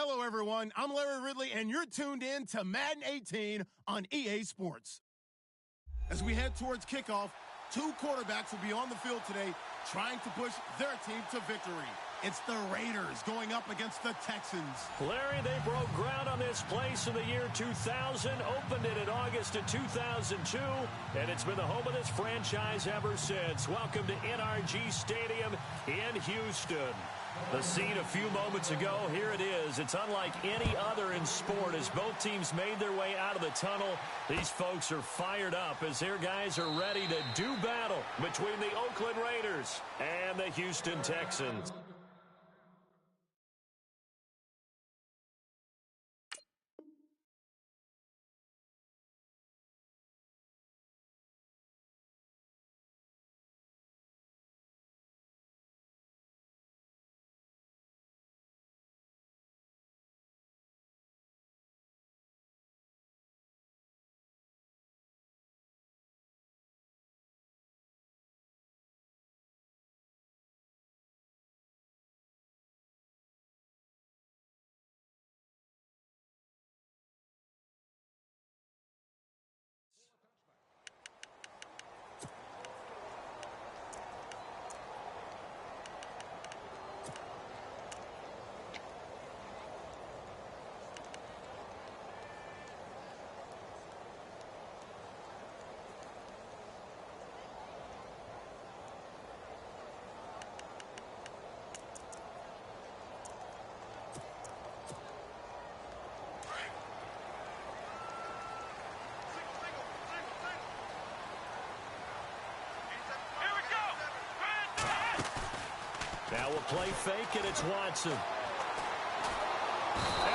Hello, everyone. I'm Larry Ridley, and you're tuned in to Madden 18 on EA Sports. As we head towards kickoff, two quarterbacks will be on the field today trying to push their team to victory. It's the Raiders going up against the Texans. Larry, they broke ground on this place in the year 2000, opened it in August of 2002, and it's been the home of this franchise ever since. Welcome to NRG Stadium in Houston. The scene a few moments ago, here it is. It's unlike any other in sport as both teams made their way out of the tunnel. These folks are fired up as their guys are ready to do battle between the Oakland Raiders and the Houston Texans. Now we'll play fake, and it's Watson. And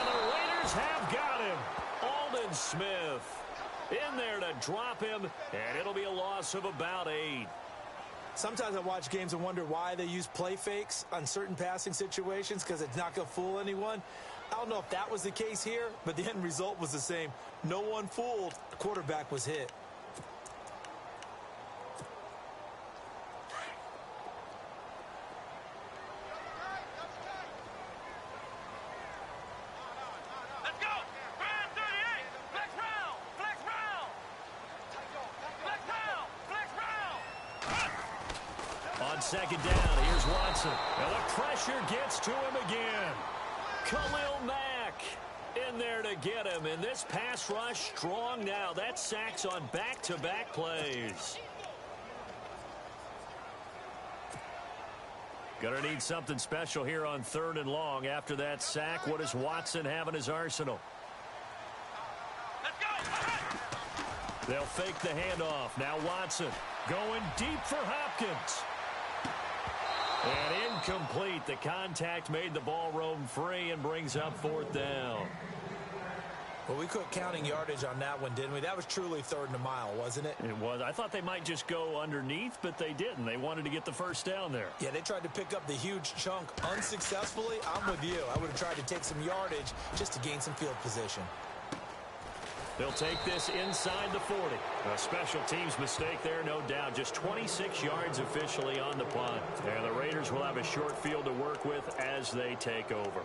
the Raiders have got him. Aldon Smith in there to drop him, and it'll be a loss of about 8. Sometimes I watch games and wonder why they use play fakes on certain passing situations because it's not going to fool anyone. I don't know if that was the case here, but the end result was the same. No one fooled. The quarterback was hit. Second down, here's Watson. And the pressure gets to him again. Khalil Mack in there to get him. And this pass rush strong now. That's sacks on back-to-back plays. Gonna need something special here on 3rd and long. After that sack, what does Watson have in his arsenal? They'll fake the handoff. Now Watson going deep for Hopkins. And incomplete. The contact made the ball roam free and brings up 4th down. Well, we quit counting yardage on that one, didn't we? That was truly 3rd and a mile, wasn't it? It was. I thought they might just go underneath, but they didn't. They wanted to get the first down there. Yeah, they tried to pick up the huge chunk unsuccessfully. I'm with you. I would have tried to take some yardage just to gain some field position. They'll take this inside the 40. A special teams mistake there, no doubt. Just 26 yards officially on the punt. And the Raiders will have a short field to work with as they take over.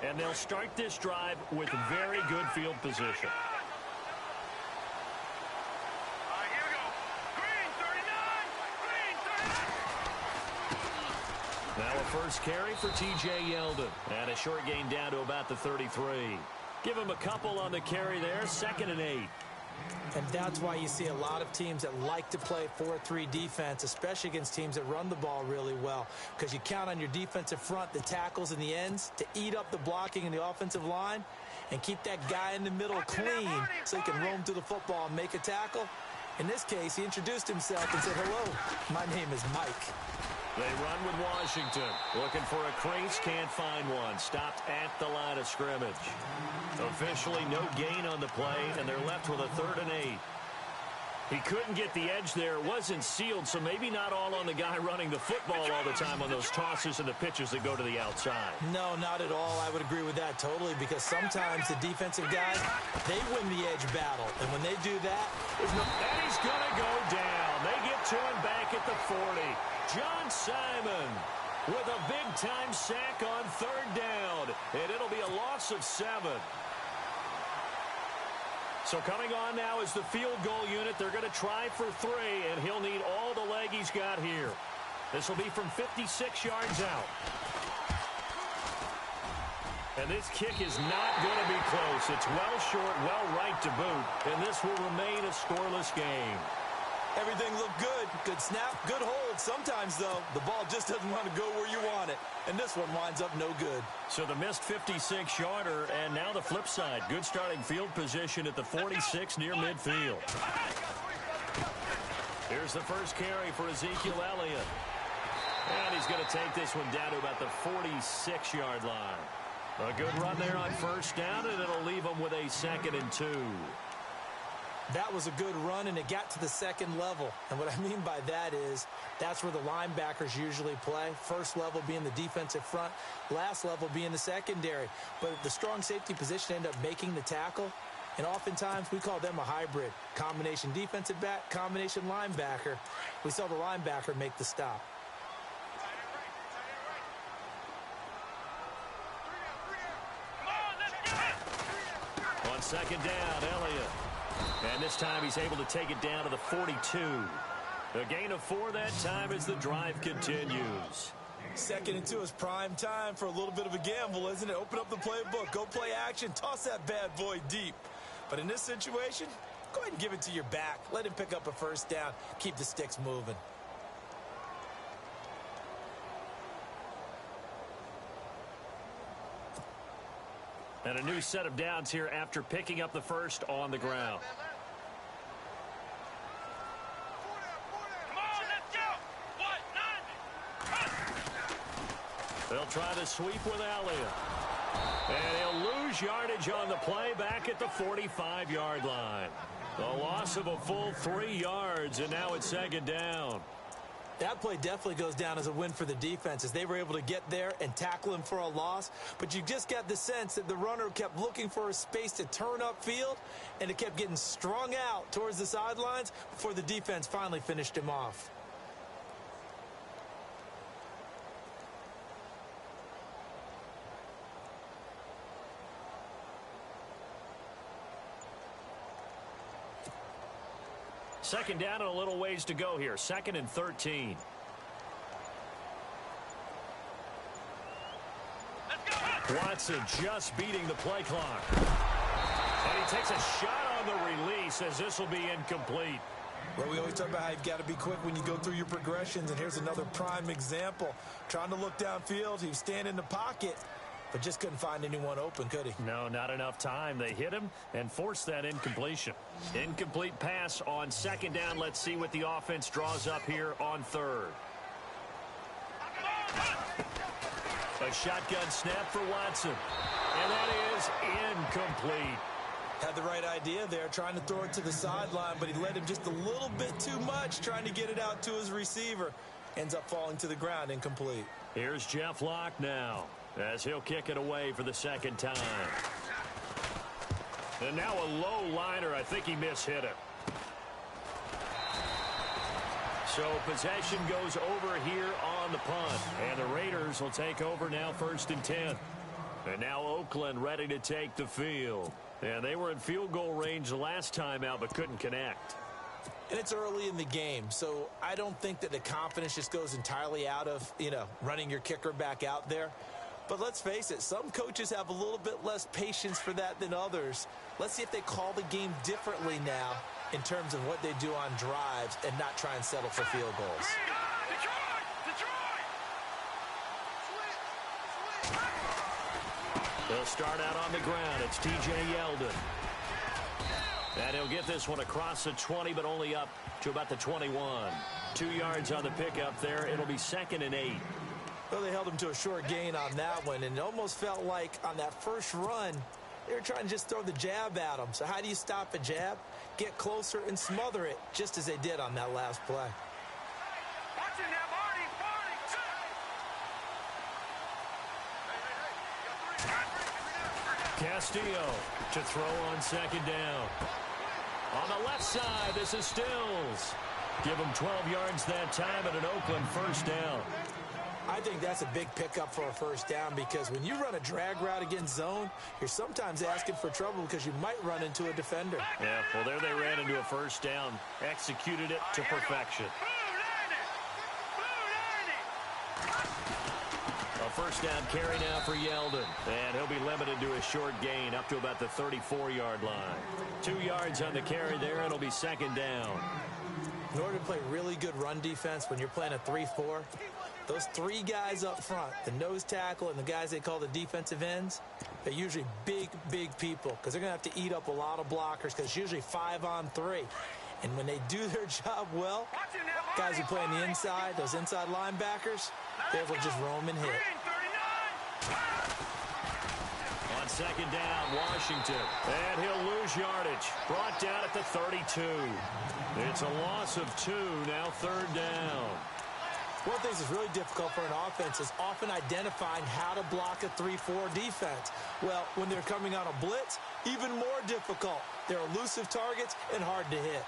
And they'll start this drive with very good field position. Now a first carry for T.J. Yeldon. And a short gain down to about the 33. Give him a couple on the carry there. 2nd and 8. And that's why you see a lot of teams that like to play 4-3 defense, especially against teams that run the ball really well, because you count on your defensive front, the tackles and the ends, to eat up the blocking in the offensive line and keep that guy in the middle clean so he can roam through the football and make a tackle. In this case, he introduced himself and said, "Hello, my name is Mike." They run with Washington. Looking for a crease, can't find one. Stopped at the line of scrimmage. Officially no gain on the play, and they're left with a 3rd and 8. He couldn't get the edge there. It wasn't sealed, so maybe not all on the guy running the football all the time on those tosses and the pitches that go to the outside. No, not at all. I would agree with that totally, because sometimes the defensive guys, they win the edge battle. And when they do that, and he's going to go down. They get to him back at the 40. John Simon with a big-time sack on third down, and it'll be a loss of 7. So coming on now is the field goal unit. They're going to try for 3, and he'll need all the leg he's got here. This will be from 56 yards out. And this kick is not going to be close. It's well short, well right to boot, and this will remain a scoreless game. Everything looked good. Good snap, good hold. Sometimes, though, the ball just doesn't want to go where you want it. And this one winds up no good. So the missed 56-yarder, and now the flip side. Good starting field position at the 46 near midfield. Here's the first carry for Ezekiel Elliott. And he's going to take this one down to about the 46-yard line. A good run there on first down, and it'll leave him with a 2nd and 2. That was a good run, and it got to the second level. And what I mean by that is that's where the linebackers usually play. First level being the defensive front, last level being the secondary. But the strong safety position ended up making the tackle, and oftentimes we call them a hybrid. Combination defensive back, combination linebacker. We saw the linebacker make the stop. On second down, Elliott. And this time he's able to take it down to the 42. A gain of 4 that time as the drive continues. 2nd and 2 is prime time for a little bit of a gamble, isn't it? Open up the playbook, go play action, toss that bad boy deep. But in this situation, go ahead and give it to your back. Let him pick up a first down. Keep the sticks moving. And a new set of downs here after picking up the first on the ground. They'll try to sweep with Elliott. And he'll lose yardage on the play back at the 45-yard line. A loss of a full 3 yards, and now it's 2nd down. That play definitely goes down as a win for the defense as they were able to get there and tackle him for a loss. But you just got the sense that the runner kept looking for a space to turn upfield, and it kept getting strung out towards the sidelines before the defense finally finished him off. Second down and a little ways to go here. 2nd and 13. Watson just beating the play clock. And he takes a shot on the release as this will be incomplete. Well, we always talk about how you've got to be quick when you go through your progressions, and here's another prime example. Trying to look downfield, he was standing in the pocket, but just couldn't find anyone open, could he? No, not enough time. They hit him and forced that incompletion. Incomplete pass on 2nd down. Let's see what the offense draws up here on 3rd. A shotgun snap for Watson. And that is incomplete. Had the right idea there, trying to throw it to the sideline, but he led him just a little bit too much, trying to get it out to his receiver. Ends up falling to the ground, incomplete. Here's Jeff Locke now, as he'll kick it away for the 2nd time. And now a low liner. I think he mishit it. So possession goes over here on the punt. And the Raiders will take over now 1st and 10. And now Oakland ready to take the field. And they were in field goal range the last time out but couldn't connect. And it's early in the game, so I don't think that the confidence just goes entirely out of, running your kicker back out there. But let's face it, some coaches have a little bit less patience for that than others. Let's see if they call the game differently now in terms of what they do on drives and not try and settle for field goals. They'll start out on the ground. It's T.J. Yeldon. And he'll get this one across the 20, but only up to about the 21. 2 yards on the pickup there. It'll be 2nd and 8. Well, they held him to a short gain on that one, and it almost felt like on that first run, they were trying to just throw the jab at him. So how do you stop a jab? Get closer and smother it, just as they did on that last play. Castillo to throw on 2nd down. On the left side, this is Stills. Give them 12 yards that time and an Oakland first down. I think that's a big pickup for a first down because when you run a drag route against zone, you're sometimes asking for trouble because you might run into a defender. Yeah, well, there they ran into a first down. Executed it to perfection. A first down carry now for Yeldon. And he'll be limited to a short gain up to about the 34-yard line. 2 yards on the carry there. It'll be second down. In order to play really good run defense when you're playing a 3-4, those 3 guys up front, the nose tackle and the guys they call the defensive ends, they're usually big, big people because they're going to have to eat up a lot of blockers because it's usually 5-on-3. And when they do their job well, guys who play on the inside, those inside linebackers, they're able to just roam and hit. On second down, Washington. And he'll lose yardage. Brought down at the 32. It's a loss of 2, now third down. One of the things that's really difficult for an offense is often identifying how to block a 3-4 defense. Well, when they're coming on a blitz, even more difficult. They're elusive targets and hard to hit.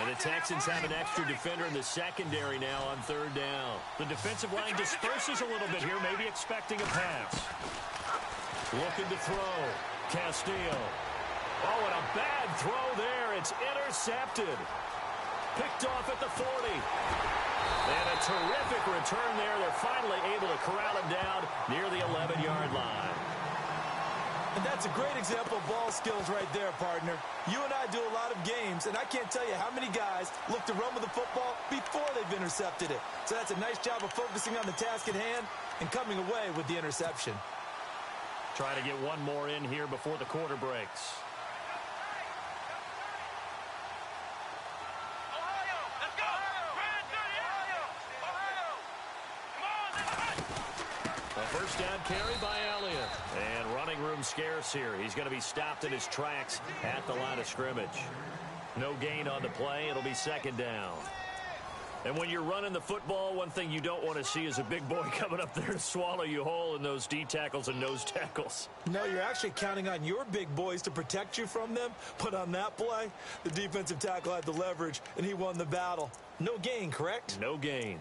And the Texans have an extra defender in the secondary now on third down. The defensive line disperses a little bit here, maybe expecting a pass. Looking to throw. Castillo. Oh, and a bad throw there. It's intercepted. Picked off at the 40. And a terrific return there. They're finally able to corral him down near the 11-yard line. And that's a great example of ball skills right there, partner. You and I do a lot of games, and I can't tell you how many guys look to run with the football before they've intercepted it. So that's a nice job of focusing on the task at hand and coming away with the interception. Trying to get one more in here before the quarter breaks. First down carry by Elliott. And running room scarce here. He's going to be stopped in his tracks at the line of scrimmage. No gain on the play. It'll be second down. And when you're running the football, one thing you don't want to see is a big boy coming up there to swallow you whole in those D tackles and nose tackles. No, you're actually counting on your big boys to protect you from them. But on that play, the defensive tackle had the leverage, and he won the battle. No gain, correct? No gain.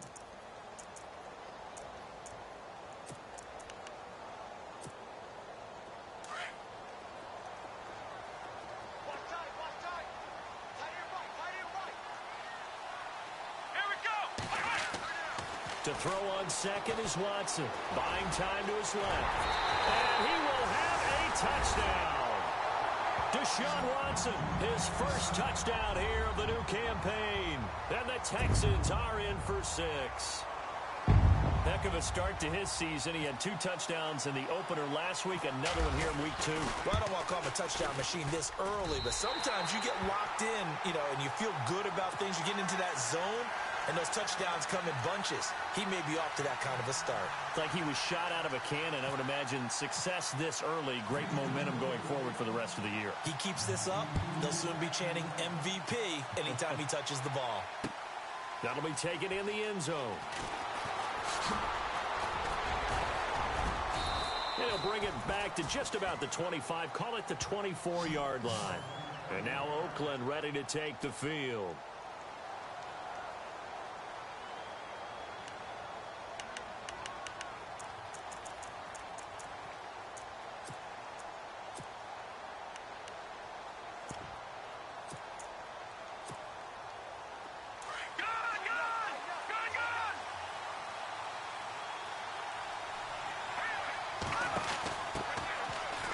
To throw on second is Watson. Buying time to his left. And he will have a touchdown. Deshaun Watson, his first touchdown here of the new campaign. And the Texans are in for 6. Heck of a start to his season. He had 2 touchdowns in the opener last week, another one here in week 2. Well, I don't want to call him a touchdown machine this early, but sometimes you get locked in, and you feel good about things. You get into that zone, and those touchdowns come in bunches. He may be off to that kind of a start. It's like he was shot out of a cannon. I would imagine success this early, great momentum going forward for the rest of the year. He keeps this up, they'll soon be chanting MVP anytime he touches the ball. That'll be taken in the end zone. And he'll bring it back to just about the 25. Call it the 24-yard line. And now Oakland ready to take the field.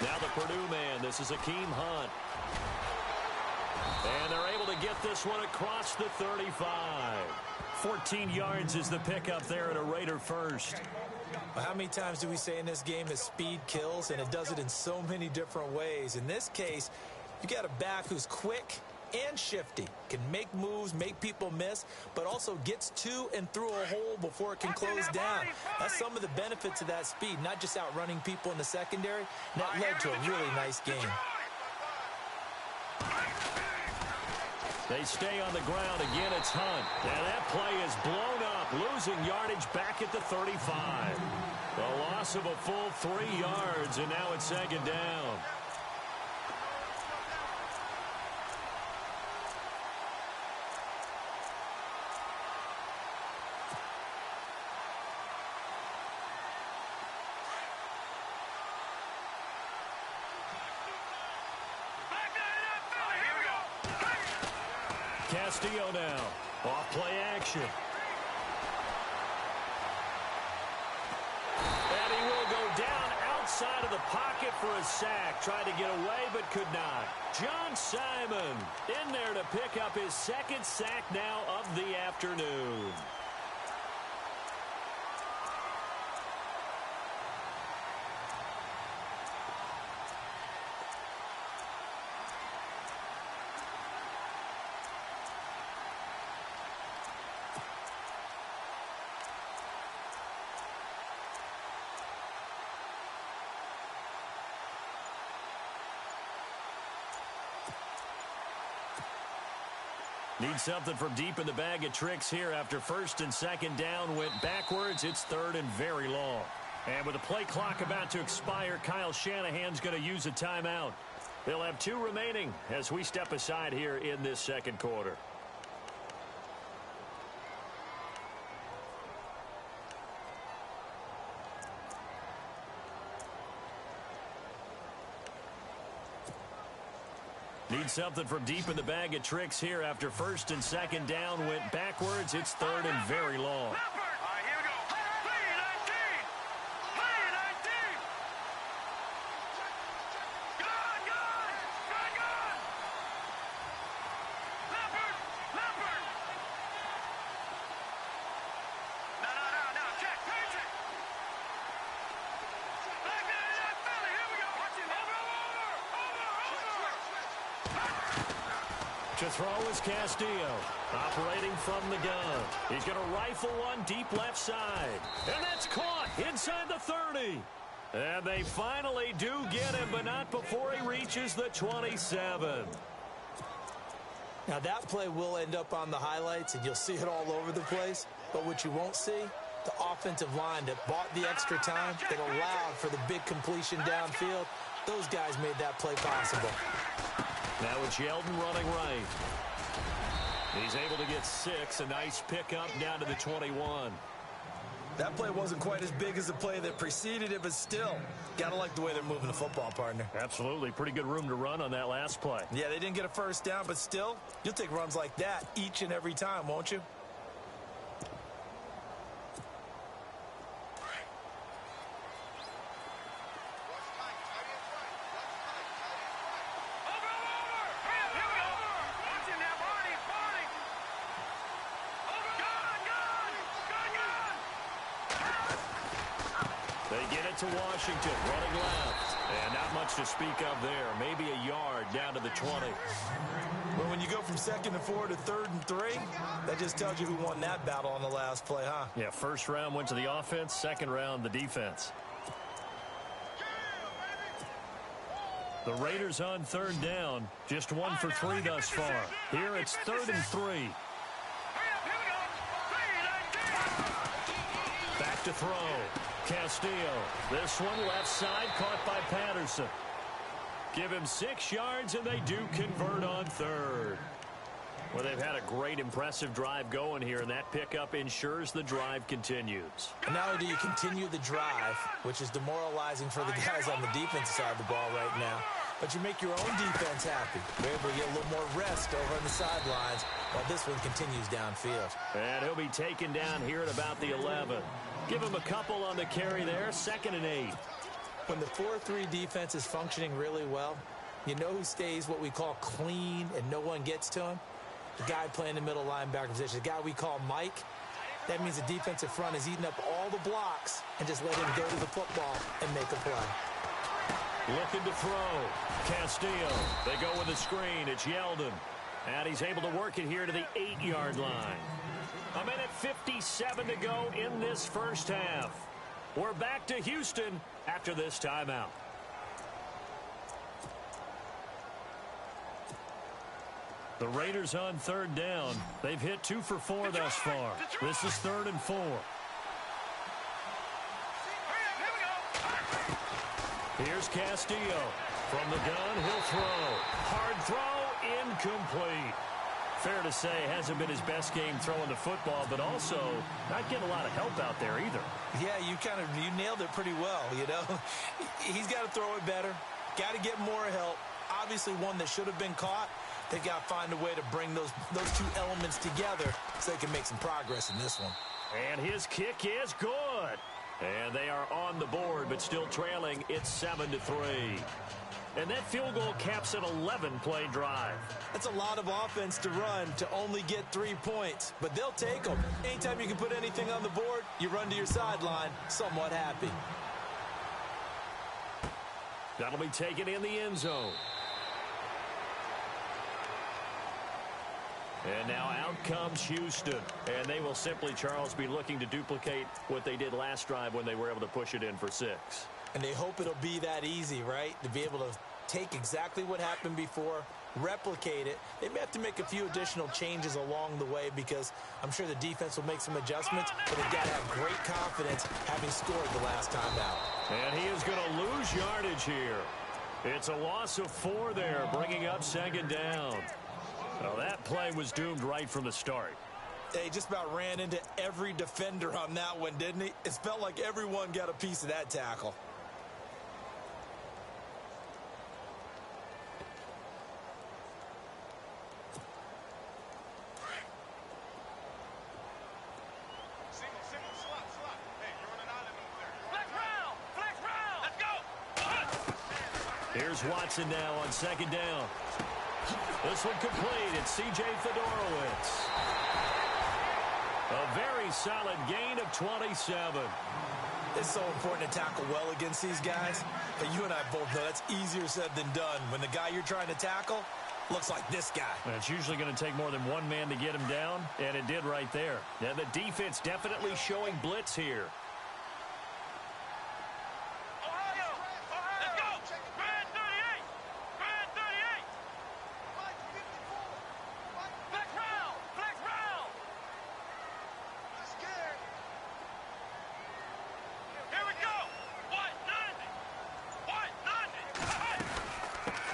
Now the Purdue man, this is Akeem Hunt. And they're able to get this one across the 35. 14 yards is the pickup there at a Raider first. Well, how many times do we say in this game that speed kills, and it does it in so many different ways. In this case, you got a back who's quick and shifty, can make moves, make people miss, but also gets to and through a hole before it can close down. That's some of the benefits of that speed, not just outrunning people in the secondary. And that led to a really nice game. They stay on the ground. Again, it's Hunt. And that play is blown up, losing yardage back at the 35. The loss of a full 3 yards, and now it's second down. Castillo now. Off play action. And he will go down outside of the pocket for a sack. Tried to get away but could not. John Simon in there to pick up his second sack now of the afternoon. Need something from deep in the bag of tricks here after first and second down went backwards. It's third and very long. And with the play clock about to expire, Kyle Shanahan's going to use a timeout. They'll have 2 remaining as we step aside here in this second quarter. Need something from deep in the bag of tricks here after first and second down went backwards. It's third and very long. To throw is Castillo, operating from the gun. He's going to rifle one deep left side. And that's caught inside the 30. And they finally do get him, but not before he reaches the 27. Now that play will end up on the highlights, and you'll see it all over the place. But what you won't see, the offensive line that bought the extra time, that allowed for the big completion downfield, those guys made that play possible. Now it's Yeldon running right. He's able to get 6. A nice pickup down to the 21. That play wasn't quite as big as the play that preceded it, but still, got to like the way they're moving the football, partner. Absolutely. Pretty good room to run on that last play. Yeah, they didn't get a first down, but still, you'll take runs like that each and every time, won't you? They get it to Washington, running left. And not much to speak of there. Maybe a yard down to the 20. Well, when you go from 2nd and 4 to 3rd and 3, that just tells you who won that battle on the last play, huh? Yeah, first round went to the offense, second round the defense. The Raiders on 3rd down, just 1 for 3 thus far. Here it's 3rd and 3. Back to throw. Castillo. This one left side caught by Patterson. Give him 6 yards and they do convert on 3rd. Well, they've had a great, impressive drive going here, and that pickup ensures the drive continues. And not only do you continue the drive, which is demoralizing for the guys on the defensive side of the ball right now, but you make your own defense happy. You're able to get a little more rest over on the sidelines while this one continues downfield. And he'll be taken down here at about the 11. Give him a couple on the carry there, 2nd and 8. When the 4-3 defense is functioning really well, you know who stays what we call clean and no one gets to him? The guy playing the middle linebacker position, the guy we call Mike. That means the defensive front is eating up all the blocks and just let him go to the football and make a play. Looking to throw. Castillo. They go with the screen. It's Yeldon. And he's able to work it here to the 8-yard line. A minute 57 to go in this first half. We're back to Houston after this timeout. The Raiders on 3rd down. They've hit 2 for 4 thus far. This is 3rd and 4. Here's Castillo. From the gun, he'll throw. Hard throw, incomplete. Fair to say, hasn't been his best game throwing the football, but also not getting a lot of help out there either. Yeah, you nailed it pretty well, you know. He's got to throw it better. Got to get more help. Obviously one that should have been caught, They got to find a way to bring those two elements together so they can make some progress in this one. And his kick is good. And they are on the board, but still trailing. It's 7-3. And that field goal caps an 11-play drive. That's a lot of offense to run to only get 3 points, but they'll take them. Anytime you can put anything on the board, you run to your sideline somewhat happy. That'll be taken in the end zone. And now out comes Houston. And they will simply, Charles, be looking to duplicate what they did last drive when they were able to push it in for 6. And they hope it'll be that easy, right? To be able to take exactly what happened before, replicate it. They may have to make a few additional changes along the way because I'm sure the defense will make some adjustments, but they've got to have great confidence having scored the last time out. And he is going to lose yardage here. It's a loss of 4 there, bringing up 2nd down. Well, that play was doomed right from the start. He just about ran into every defender on that one, didn't he? It felt like everyone got a piece of that tackle. Here's Watson now on 2nd down. This one complete. It's C.J. Fedorowicz. A very solid gain of 27. It's so important to tackle well against these guys, but you and I both know that's easier said than done. When the guy you're trying to tackle looks like this guy. And it's usually going to take more than one man to get him down, and it did right there. Now the defense definitely showing blitz here.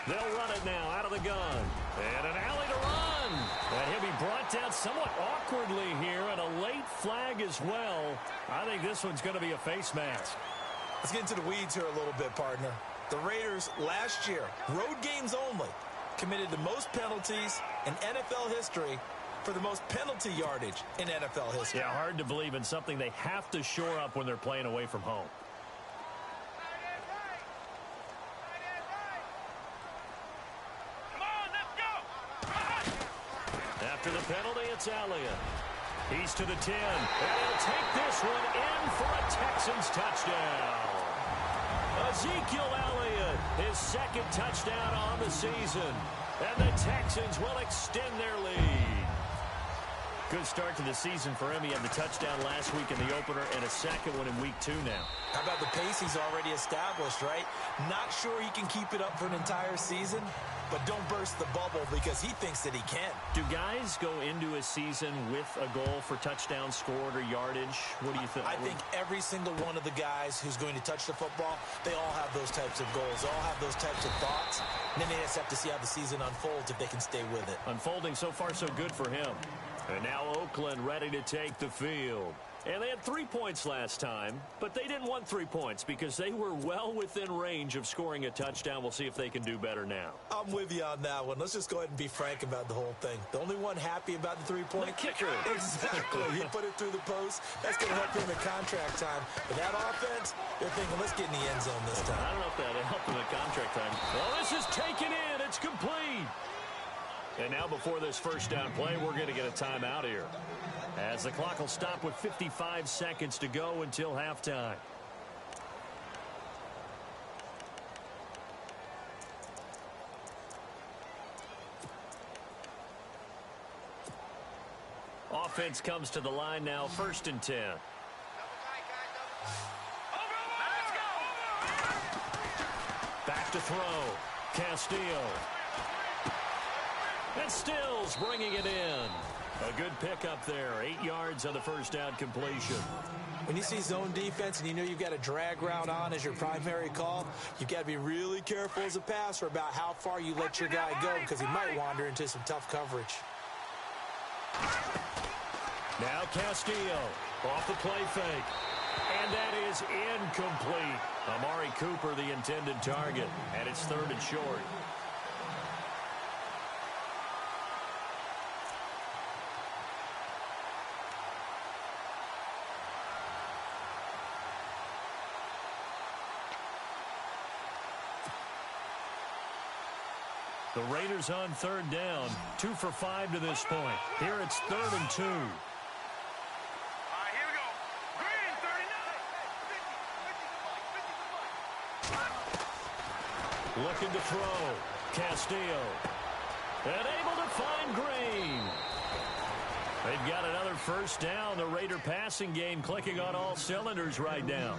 They'll run it now out of the gun. And an alley to run. And he'll be brought down somewhat awkwardly here, and a late flag as well. I think this one's going to be a face mask. Let's get into the weeds here a little bit, partner. The Raiders last year, road games only, committed the most penalties in NFL history for the most penalty yardage in NFL history. Yeah, hard to believe in something they have to shore up when they're playing away from home. After the penalty, it's Elliott. He's to the 10. And he'll take this one in for a Texans touchdown. Ezekiel Elliott, his 2nd touchdown on the season. And the Texans will extend their lead. Good start to the season for him. He had the touchdown last week in the opener and a 2nd one in week 2 now. How about the pace he's already established, right? Not sure he can keep it up for an entire season, but don't burst the bubble because he thinks that he can. Do guys go into a season with a goal for touchdown scored or yardage? What do you think? I think every single one of the guys who's going to touch the football, they all have those types of goals. They all have those types of thoughts. And then they just have to see how the season unfolds if they can stay with it. Unfolding so far so good for him. And now Oakland ready to take the field. And they had 3 points last time, but they didn't want 3 points because they were well within range of scoring a touchdown. We'll see if they can do better now. I'm with you on that one. Let's just go ahead and be frank about the whole thing. The only one happy about the 3-point kicker. Exactly. He put it through the post. That's going to help him at contract time. But that offense, they're thinking, let's get in the end zone this time. I don't know if that'll help him at contract time. Well, this is taken in. It's complete. And now before this first down play, we're going to get a timeout here, as the clock will stop with 55 seconds to go until halftime. Offense comes to the line now, 1st and 10. Back to throw. Castillo. And Stills bringing it in. A good pickup there. 8 yards on the first down completion. When you see zone defense and you know you've got a drag route on as your primary call, you've got to be really careful as a passer about how far you let your guy go because he might wander into some tough coverage. Now Castillo off the play fake. And that is incomplete. Amari Cooper, the intended target. And it's 3rd and short. The Raiders on third down, 2 for 5 to this point. Here it's 3rd and 2. All right, here we go. Green, 39. Looking to throw. Castillo. And able to find Green. They've got another first down. The Raider passing game clicking on all cylinders right now.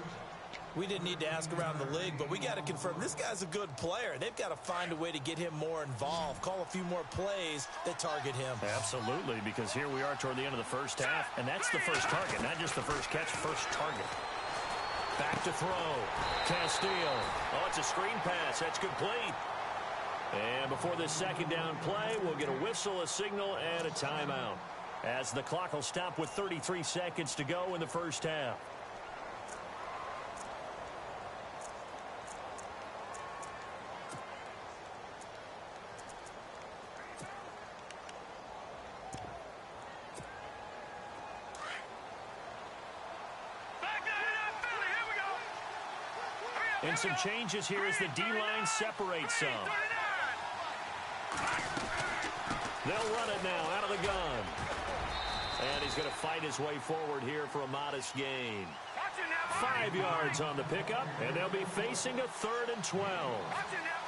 We didn't need to ask around the league, but we got to confirm this guy's a good player. They've got to find a way to get him more involved, call a few more plays that target him. Absolutely, because here we are toward the end of the first half, and that's the first target, not just the first catch, first target. Back to throw. Castillo. Oh, it's a screen pass. That's complete. And before this second down play, we'll get a whistle, a signal, and a timeout, as the clock will stop with 33 seconds to go in the first half. And some changes here as the D-line separates some. They'll run it now out of the gun. And he's going to fight his way forward here for a modest gain. 5 yards on the pickup, and they'll be facing a 3rd and 12.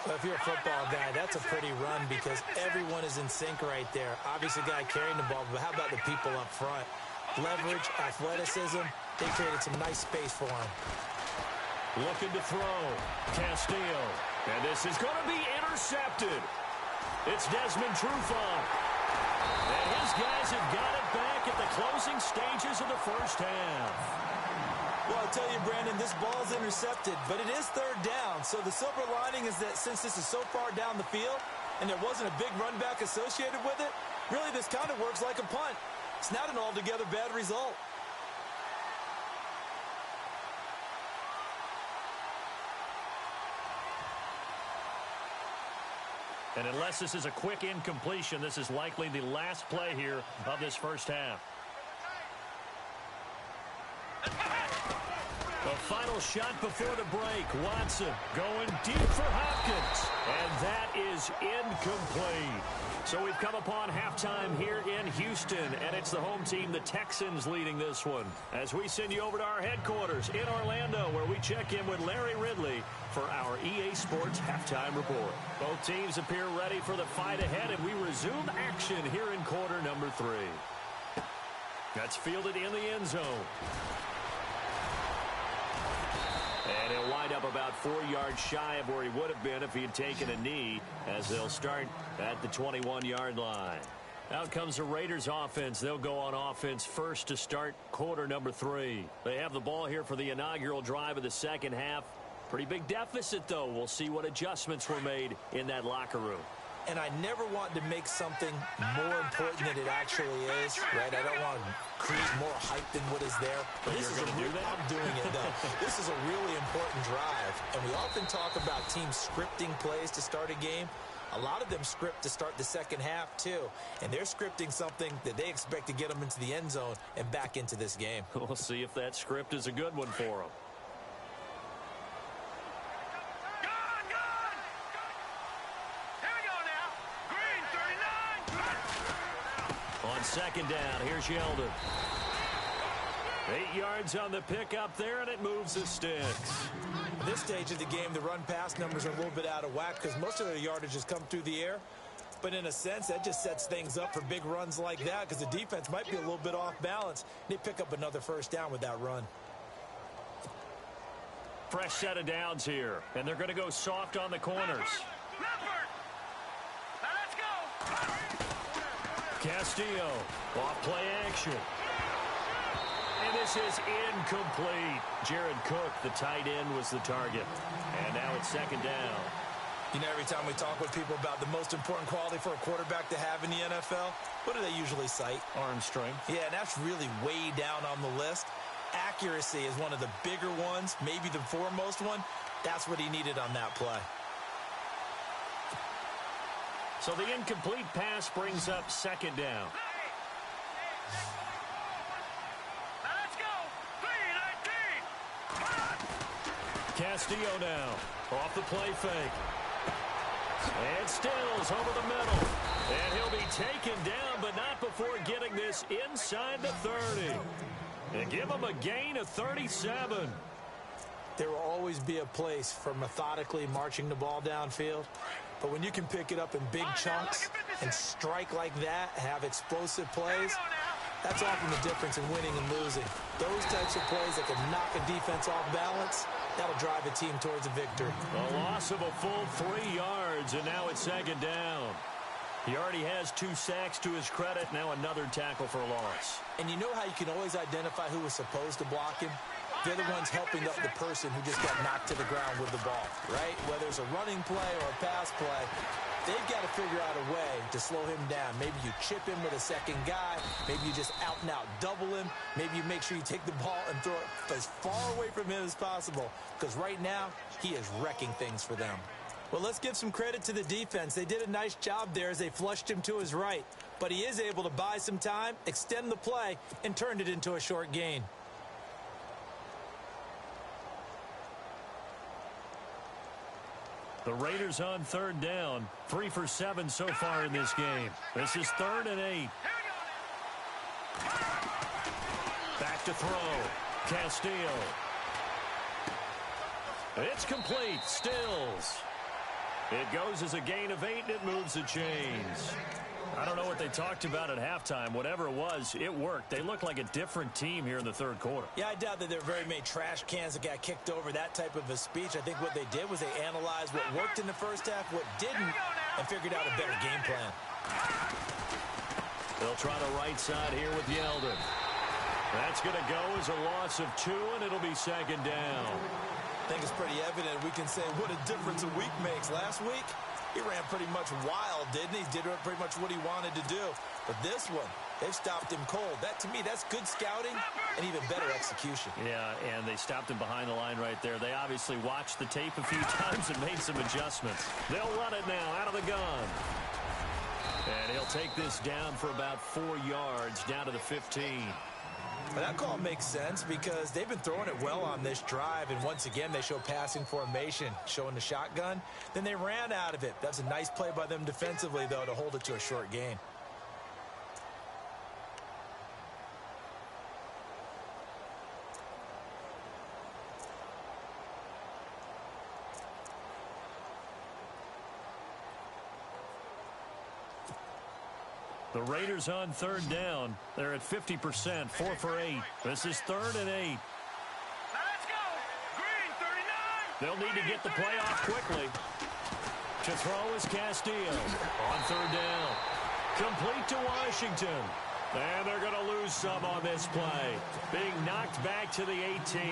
Well, if you're a football guy, that's a pretty run because everyone is in sync right there. Obviously, the guy carrying the ball, but how about the people up front? Leverage, athleticism, they created some nice space for him. Looking to throw. Castillo. And this is going to be intercepted. It's Desmond Trufant. And his guys have got it back at the closing stages of the first half. Well, I'll tell you, Brandon, this ball's intercepted, but it is 3rd down. So the silver lining is that since this is so far down the field and there wasn't a big run back associated with it, really this kind of works like a punt. It's not an altogether bad result. And unless this is a quick incompletion, this is likely the last play here of this first half. The final shot before the break. Watson going deep for Hopkins. And that is incomplete. So we've come upon halftime here in Houston, and it's the home team, the Texans, leading this one. As we send you over to our headquarters in Orlando, where we check in with Larry Ridley for our EA Sports Halftime Report. Both teams appear ready for the fight ahead, and we resume action here in quarter number 3. That's fielded in the end zone. And he'll wind up about 4 yards shy of where he would have been if he had taken a knee, as they'll start at the 21-yard line. Out comes the Raiders offense. They'll go on offense first to start quarter number 3. They have the ball here for the inaugural drive of the second half. Pretty big deficit, though. We'll see what adjustments were made in that locker room. And I never want to make something more important than it actually is, right? I don't want to create more hype than what is there. But this you're is going to do that? I'm doing it, though. This is a really important drive. And we often talk about teams scripting plays to start a game. A lot of them script to start the second half, too. And they're scripting something that they expect to get them into the end zone and back into this game. We'll see if that script is a good one for them. On second down, here's Yeldon. 8 yards on the pickup there, and it moves the sticks. At this stage of the game, the run-pass numbers are a little bit out of whack because most of their yardage has come through the air. But in a sense, that just sets things up for big runs like that because the defense might be a little bit off balance. They pick up another first down with that run. Fresh set of downs here, and they're going to go soft on the corners. Castillo, off play action. And this is incomplete. Jared Cook, the tight end, was the target. And now it's second down. You know, every time we talk with people about the most important quality for a quarterback to have in the NFL, what do they usually cite? Arm strength. Yeah, and that's really way down on the list. Accuracy is one of the bigger ones, maybe the foremost one. That's what he needed on that play. So the incomplete pass brings up second down. Let's go. 3-19. Castillo now. Off the play fake. And Stills over the middle. And he'll be taken down, but not before getting this inside the 30. And give him a gain of 37. There will always be a place for methodically marching the ball downfield. But when you can pick it up in big chunks and strike like that, have explosive plays, that's often the difference in winning and losing. Those types of plays that can knock a defense off balance, that'll drive a team towards a victory. A loss of a full 3 yards, and now it's second down. He already has 2 sacks to his credit. Now another tackle for a loss. And you know how you can always identify who was supposed to block him? They're the ones helping up the person who just got knocked to the ground with the ball, right? Whether it's a running play or a pass play, they've got to figure out a way to slow him down. Maybe you chip him with a second guy. Maybe you just out-and-out double him. Maybe you make sure you take the ball and throw it as far away from him as possible. Because right now, he is wrecking things for them. Well, let's give some credit to the defense. They did a nice job there as they flushed him to his right. But he is able to buy some time, extend the play, and turn it into a short gain. The Raiders on third down, 3 for 7 so far in this game. This is 3rd and 8. Back to throw. Castillo. It's complete. Stills. It goes as a gain of 8, and it moves the chains. I don't know what they talked about at halftime. Whatever it was, it worked. They look like a different team here in the third quarter. Yeah, I doubt that there are very many trash cans that got kicked over, that type of a speech. I think what they did was they analyzed what worked in the first half, what didn't, and figured out a better game plan. They'll try the right side here with Yeldon. That's going to go as a loss of 2, and it'll be second down. I think it's pretty evident we can say what a difference a week makes. Last week, he ran pretty much wild, didn't he? Did pretty much what he wanted to do. But this one, they've stopped him cold. That, to me, that's good scouting and even better execution. Yeah, and they stopped him behind the line right there. They obviously watched the tape a few times and made some adjustments. They'll run it now out of the gun. And he'll take this down for about 4 yards, down to the 15. But that call makes sense because they've been throwing it well on this drive, and once again they show passing formation, showing the shotgun. Then they ran out of it. That's a nice play by them defensively, though, to hold it to a short gain. The Raiders on third down. They're at 50%, 4 for 8. This is 3rd and 8. Now let's go. Green 39. They'll need to get the play off quickly. To throw is Castillo on third down. Complete to Washington. And they're going to lose some on this play. Being knocked back to the 18.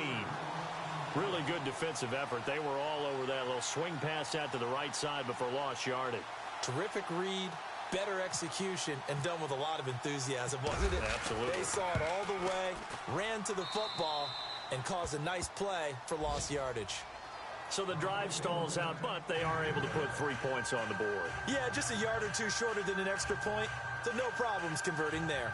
Really good defensive effort. They were all over that little swing pass out to the right side before lost yardage. Terrific read, better execution, and done with a lot of enthusiasm, wasn't it? Absolutely. They saw it all the way, ran to the football, and caused a nice play for lost yardage. So the drive stalls out, but they are able to put 3 points on the board. Yeah, just a yard or two shorter than an extra point, so no problems converting there.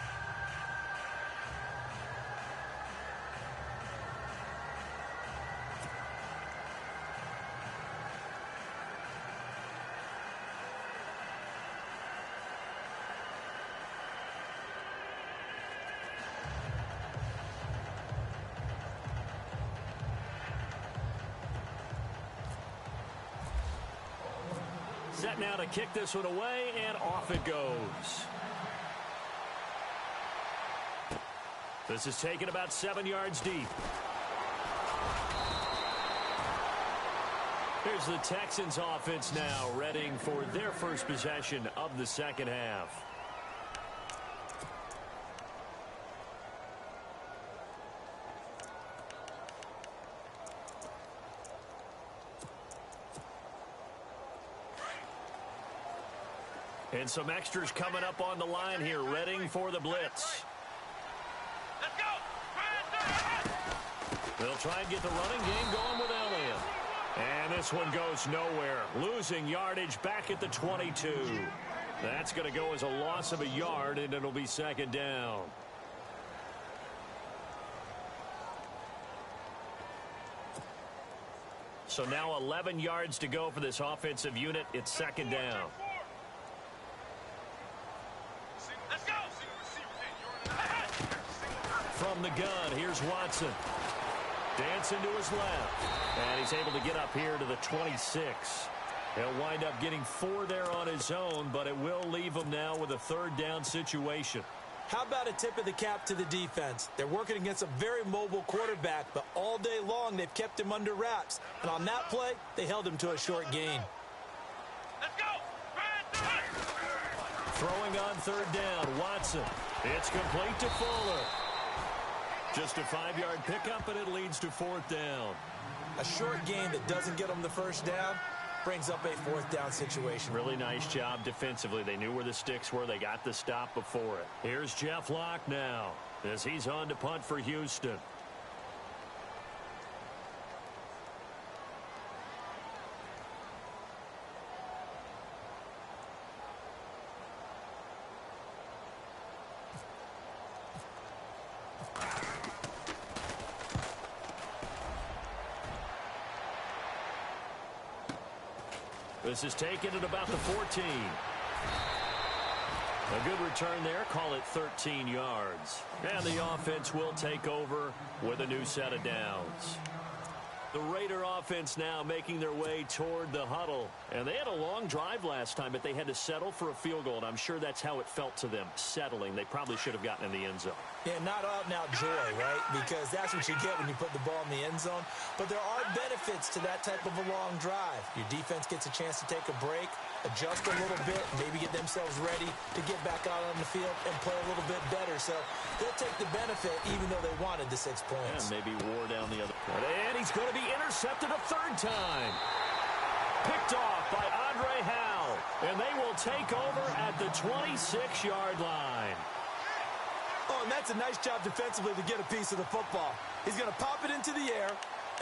Set now to kick this one away, and off it goes. This is taken about 7 yards deep. Here's the Texans offense now, readying for their first possession of the second half. And some extras coming up on the line here, readying for the blitz. Let's go. They'll try and get the running game going with Elliott. And this one goes nowhere. Losing yardage back at the 22. That's going to go as a loss of a yard, and it'll be second down. So now 11 yards to go for this offensive unit. It's second down. Let's go. From the gun, here's Watson. Dancing to his left. And he's able to get up here to the 26. He'll wind up getting 4 there on his own, but it will leave him now with a third down situation. How about a tip of the cap to the defense? They're working against a very mobile quarterback, but all day long they've kept him under wraps. And on that play, they held him to a short gain. Let's go. Throwing on third down, Watson. It's complete to Fuller. Just a 5-yard pickup, and it leads to fourth down. A short gain that doesn't get them the first down brings up a fourth down situation. Really nice job defensively. They knew where the sticks were. They got the stop before it. Here's Jeff Locke now as he's on to punt for Houston. This is taken at about the 14. A good return there. Call it 13 yards. And the offense will take over with a new set of downs. The Raider offense now making their way toward the huddle. And they had a long drive last time, but they had to settle for a field goal. And I'm sure that's how it felt to them, settling. They probably should have gotten in the end zone. Yeah, not out-and-out joy, right? Because that's what you get when you put the ball in the end zone. But there are benefits to that type of a long drive. Your defense gets a chance to take a break, adjust a little bit, maybe get themselves ready to get back out on the field and play a little bit better. So they'll take the benefit even though they wanted the 6 points. And maybe wore down the other. And he's going to be intercepted a third time. Picked off by Andre Howell. And they will take over at the 26-yard line. Oh, and that's a nice job defensively to get a piece of the football. He's going to pop it into the air,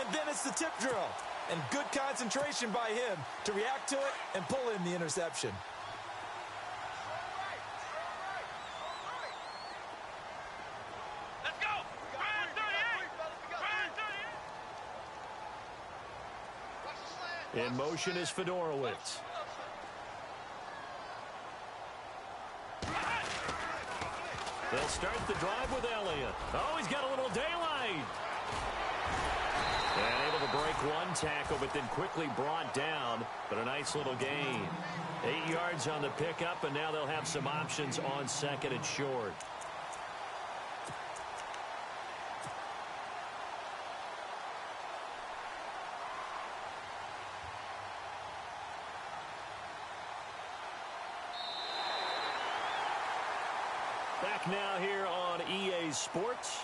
and then it's the tip drill. And good concentration by him to react to it and pull in the interception. Let's go. In motion is Fedorowicz. They'll start the drive with Elliott. Oh, he's got a little daylight. And able to break one tackle, but then quickly brought down. But a nice little gain. 8 yards on the pickup, and now they'll have some options on second and short. Back now here on EA Sports.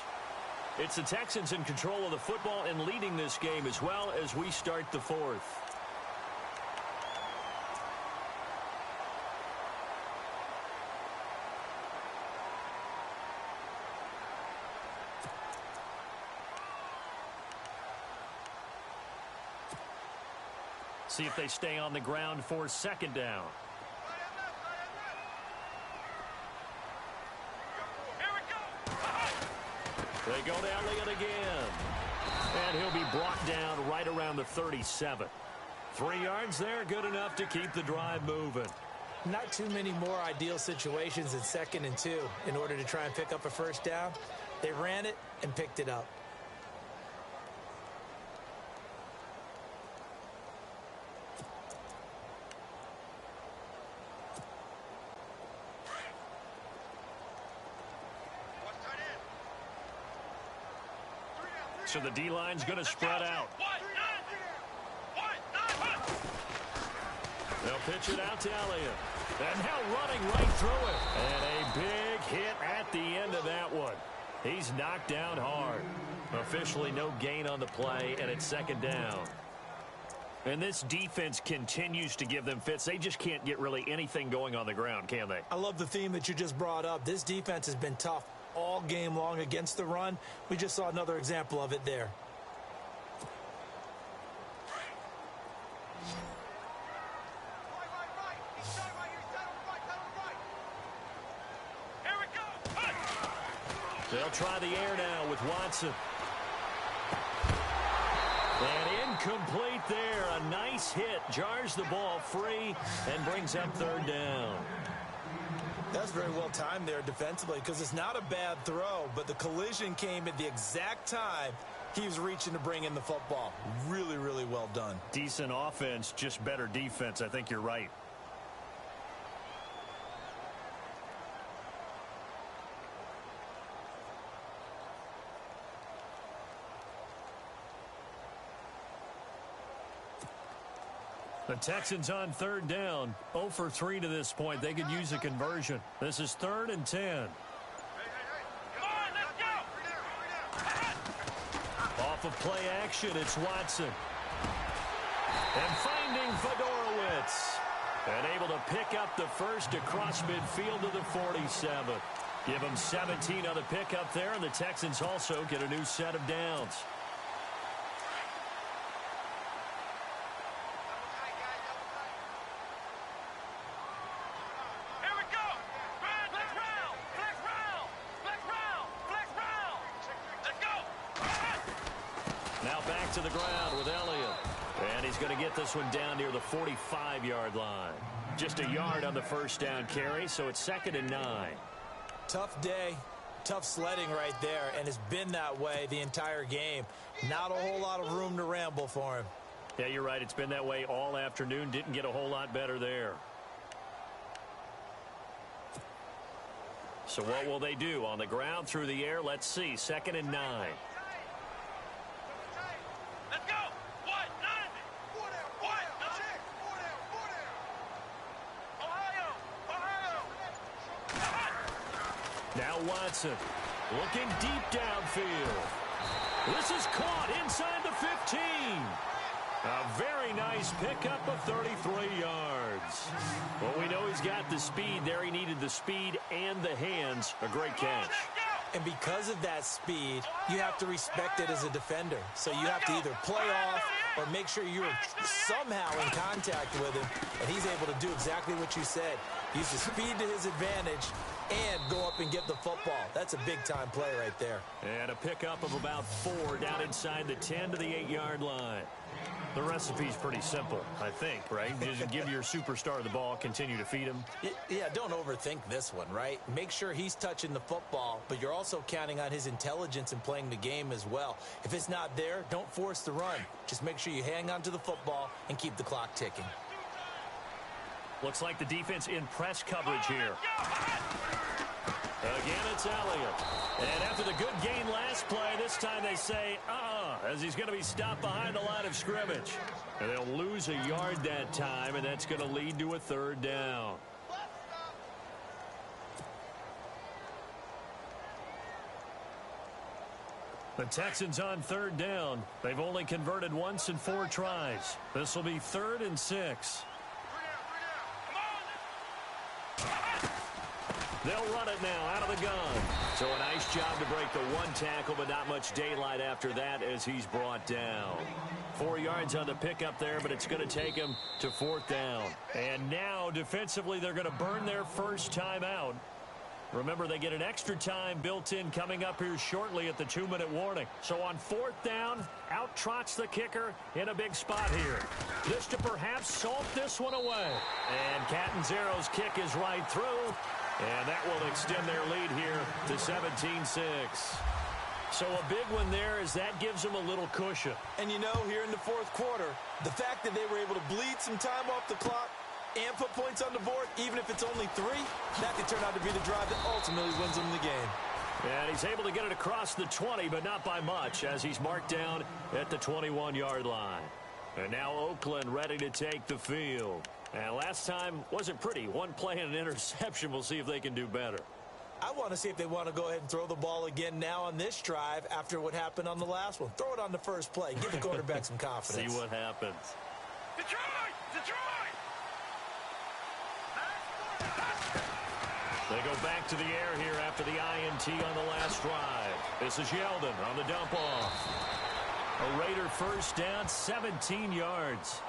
It's the Texans in control of the football and leading this game as well as we start the fourth. See if they stay on the ground for second down. They go to Elliott again. And he'll be brought down right around the 37. 3 yards there, good enough to keep the drive moving. Not too many more ideal situations in 2nd and 2 in order to try and pick up a first down. They ran it and picked it up. So the D-line's going to spread out. They'll pitch it out to Elliott. And now running right through it. And a big hit at the end of that one. He's knocked down hard. Officially no gain on the play, and it's second down. And this defense continues to give them fits. They just can't get really anything going on the ground, can they? I love the theme that you just brought up. This defense has been tough all game long against the run. We just saw another example of it there. They'll try the air now with Watson. And Incomplete there. A nice hit. Jars the ball free and brings up third down. That's very well timed there defensively because it's not a bad throw, but the collision came at the exact time he was reaching to bring in the football. Really, really well done. Decent offense, just better defense. I think you're right. The Texans on third down. 0 for 3 to this point. They could use a conversion. This is 3rd and 10. Come on, let's go. Off of play action, it's Watson. And finding Fedorowicz. And able to pick up the first across midfield to the 47. Give them 17 on the pickup there, and the Texans also get a new set of downs. Now back to the ground with Elliott. And he's going to get this one down near the 45-yard line. Just a yard on the first down carry, so it's 2nd and 9. Tough day, tough sledding right there, and it's been that way the entire game. Not a whole lot of room to ramble for him. Yeah, you're right. It's been that way all afternoon. Didn't get a whole lot better there. So what will they do? On the ground, through the air, let's see. 2nd and 9. Let's go. What? 9. What? Ohio. Now Watson looking deep downfield. This is caught inside the 15. A very nice pickup of 33 yards. Well, we know he's got the speed there. He needed the speed and the hands. A great catch. And because of that speed, you have to respect it as a defender. So you have to either play off or make sure you're somehow in contact with him. And he's able to do exactly what you said. Use the speed to his advantage and go up and get the football. That's a big-time play right there. And a pickup of about 4 down inside the 10 to the 8-yard line. The recipe's pretty simple, I think, right? Just give your superstar the ball, continue to feed him. Yeah, don't overthink this one, right? Make sure he's touching the football, but you're also counting on his intelligence in playing the game as well. If it's not there, don't force the run. Just make sure you hang on to the football and keep the clock ticking. Looks like the defense in press coverage here. Again, it's Elliott. And after the good gain last play, this time they say, as he's going to be stopped behind the line of scrimmage. And they'll lose a yard that time, and that's going to lead to a 3rd down. The Texans on 3rd down. They've only converted once in 4 tries. This will be 3rd and 6. They'll run it now out of the gun. So a nice job to break the 1 tackle, but not much daylight after that as he's brought down. 4 yards on the pickup there, but it's going to take him to 4th down. And now defensively they're going to burn their first time out. Remember, they get an extra time built in coming up here shortly at the 2-minute warning. So on 4th down, out trots the kicker in a big spot here. This to perhaps salt this one away. And Catanzaro's kick is right through. And that will extend their lead here to 17-6. So a big one there as that gives them a little cushion. And you know, here in the 4th quarter, the fact that they were able to bleed some time off the clock and put points on the board, even if it's only 3, that could turn out to be the drive that ultimately wins them the game. And he's able to get it across the 20, but not by much, as he's marked down at the 21-yard line. And now Oakland ready to take the field. And last time wasn't pretty. 1 play and an interception. We'll see if they can do better. I want to see if they want to go ahead and throw the ball again now on this drive after what happened on the last one. Throw it on the first play. Give the quarterback some confidence. See what happens. Detroit! Detroit! They go back to the air here after the INT on the last drive. This is Yeldon on the dump off. A Raider first down, 17 yards.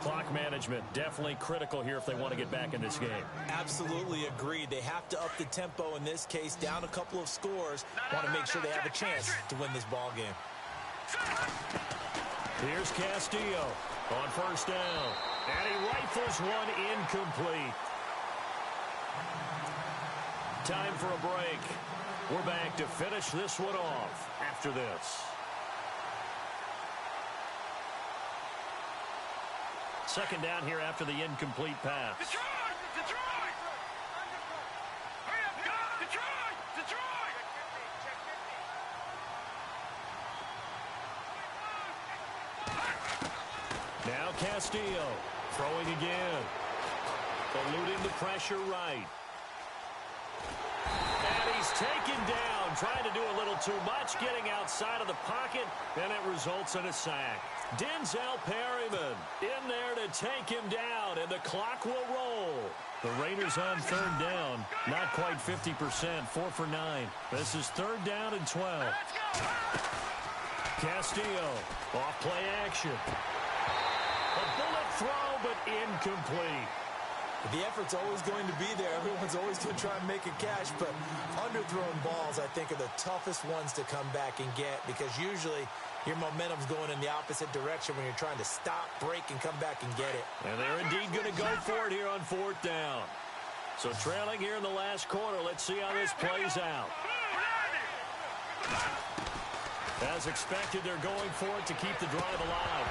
Clock management definitely critical here if they want to get back in this game. Absolutely agreed. They have to up the tempo in this case, down a couple of scores. Want to make sure they have a chance to win this ball game. Here's Castillo on first down. And he rifles one incomplete. Time for a break. We're back to finish this one off after this. Second down here after the incomplete pass. Detroit! Detroit! Hurry up, go! Detroit! Detroit! Now Castillo throwing again. Eluding the pressure right. And he's taken down, trying to do a little too much, getting outside of the pocket, and it results in a sack. Denzel Perryman in there to take him down, and the clock will roll. The Raiders on third down, not quite 50%, 4 for 9. This is third down and 12. Castillo, off play action. A bullet throw, but incomplete. The effort's always going to be there. Everyone's always going to try and make a catch, but underthrown balls, I think, are the toughest ones to come back and get because usually your momentum's going in the opposite direction when you're trying to stop, break, and come back and get it. And they're indeed going to go for it here on fourth down. So trailing here in the last quarter, let's see how this plays out. As expected, they're going for it to keep the drive alive.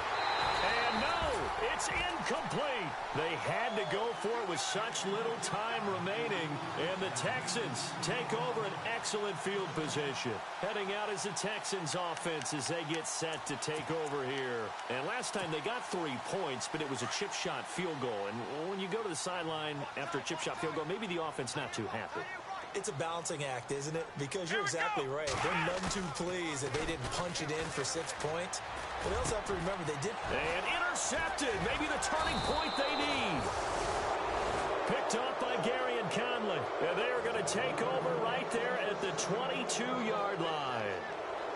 And no, it's incomplete. They had to go for it with such little time remaining. And the Texans take over an excellent field position. Heading out as the Texans offense as they get set to take over here. And last time they got 3 points, but it was a chip shot field goal. And when you go to the sideline after a chip shot field goal, maybe the offense not too happy. It's a balancing act, isn't it? Because you're exactly right. They're none too pleased that they didn't punch it in for 6 points. But they also have to remember they did. And intercepted. Maybe the turning point they need. Picked up by Gary and Conley. And they are going to take over right there at the 22-yard line.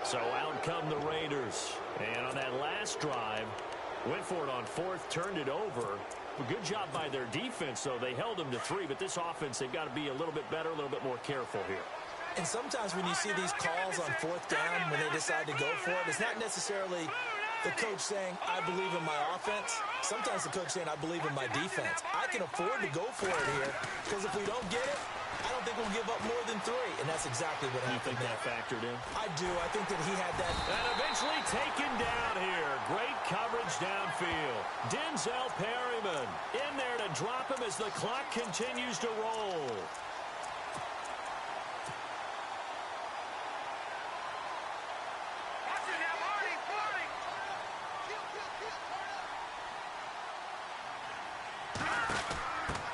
So out come the Raiders. And on that last drive, went for it on fourth, turned it over. A good job by their defense, though. They held them to 3, but this offense, they've got to be a little bit better, a little bit more careful here. And sometimes when you see these calls on fourth down, when they decide to go for it, it's not necessarily the coach saying, I believe in my offense. Sometimes the coach saying, I believe in my defense. I can afford to go for it here, because if we don't get it, I don't think we'll give up more than 3, and that's exactly what happened. You think that factored in? I do. I think that he had that. And eventually taken down here. Great coverage downfield. Denzel Perryman in there to drop him as the clock continues to roll.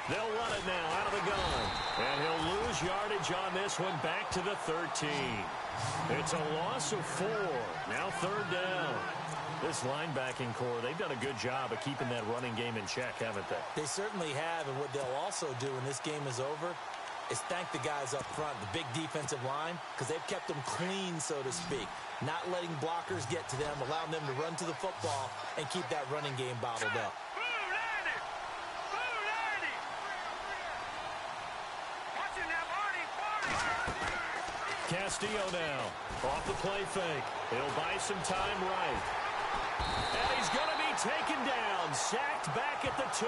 They'll run it now out of the gun. And he'll lose yardage on this one back to the 13. It's a loss of 4. Now third down. This linebacking core, they've done a good job of keeping that running game in check, haven't they? They certainly have, and what they'll also do when this game is over is thank the guys up front, the big defensive line, because they've kept them clean, so to speak. Not letting blockers get to them, allowing them to run to the football and keep that running game bottled up. Castillo now, off the play fake. He'll buy some time right. And he's going to be taken down, sacked back at the 2.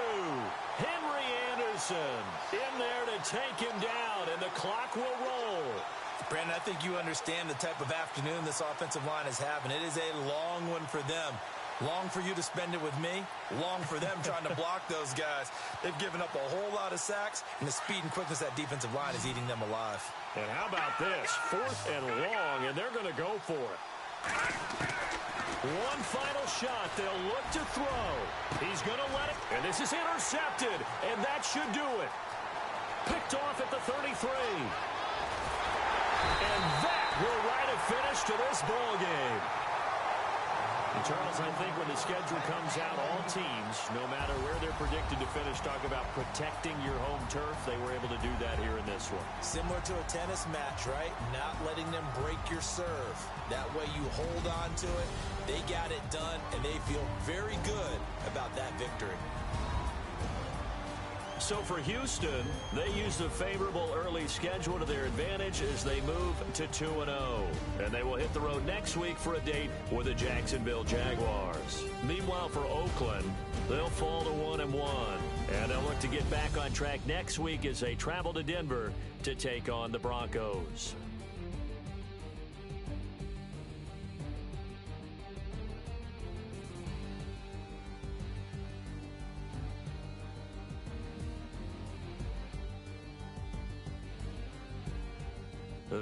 Henry Anderson in there to take him down, and the clock will roll. Brandon, I think you understand the type of afternoon this offensive line is having. It is a long one for them. Long for you to spend it with me. Long for them trying to block those guys. They've given up a whole lot of sacks, and the speed and quickness of that defensive line is eating them alive. And how about this? 4th and long, and they're going to go for it. One final shot. They'll look to throw. He's going to let it. And this is intercepted, and that should do it. Picked off at the 33. And that will write a finish to this ball game. And Charles, I think when the schedule comes out, all teams, no matter where they're predicted to finish, talk about protecting your home turf. They were able to do that here in this one. Similar to a tennis match, right? Not letting them break your serve. That way you hold on to it. They got it done, and they feel very good about that victory. So for Houston, they used a favorable early schedule to their advantage as they move to 2-0. And they will hit the road next week for a date with the Jacksonville Jaguars. Meanwhile, for Oakland, they'll fall to 1-1. And they'll look to get back on track next week as they travel to Denver to take on the Broncos.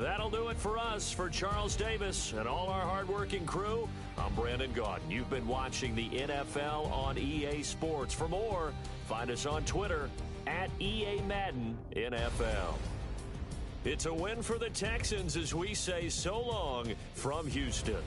That'll do it for us. For Charles Davis and all our hardworking crew, I'm Brandon Gaudin. You've been watching the NFL on EA Sports. For more, find us on Twitter at EA Madden NFL. It's a win for the Texans as we say so long from Houston.